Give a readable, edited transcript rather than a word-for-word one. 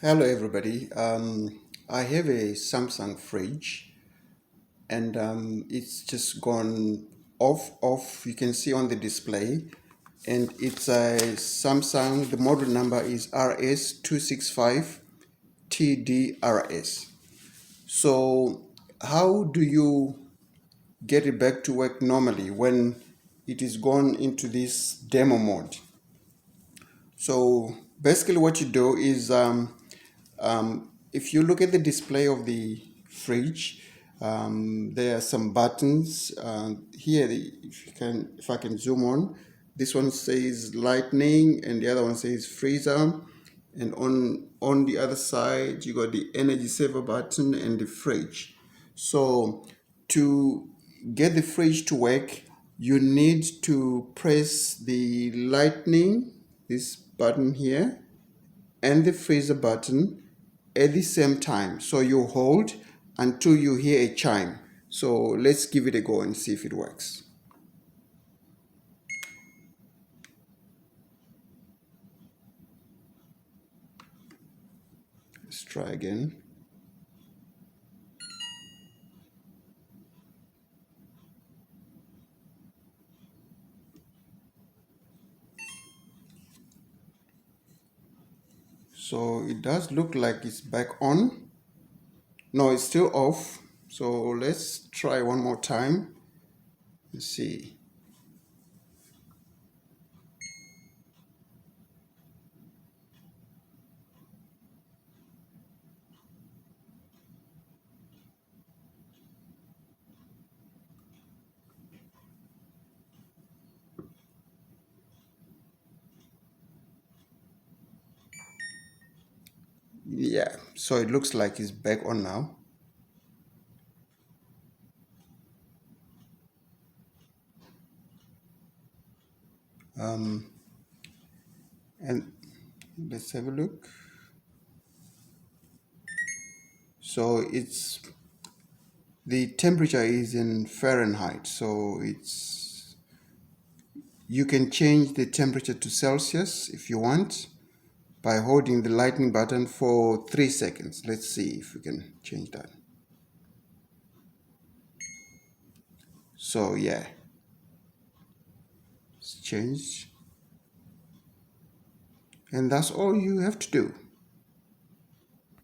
Hello everybody. I have a Samsung fridge and it's just gone off. You can see on the display, and it's a Samsung. The model number is RS265TDRS. So how do you get it back to work normally when it is gone into this demo mode? So basically what you do is if you look at the display of the fridge, there are some buttons here. If I can zoom on, this one says lightning, and the other one says freezer. And on the other side, you got the energy saver button and the fridge. So to get the fridge to work, you need to press the lightning, this button here, and the freezer button at the same time. So you hold until you hear a chime. So let's give it a go and see if it works. Let's try again. So it does look like it's back on. No, it's still off. So let's try one more time. Let's see. Yeah, so it looks like it's back on now. And let's have a look. So the temperature is in Fahrenheit, so you can change the temperature to Celsius if you want by holding the lightning button for 3 seconds. Let's see if we can change that. So yeah, it's changed, and that's all you have to do.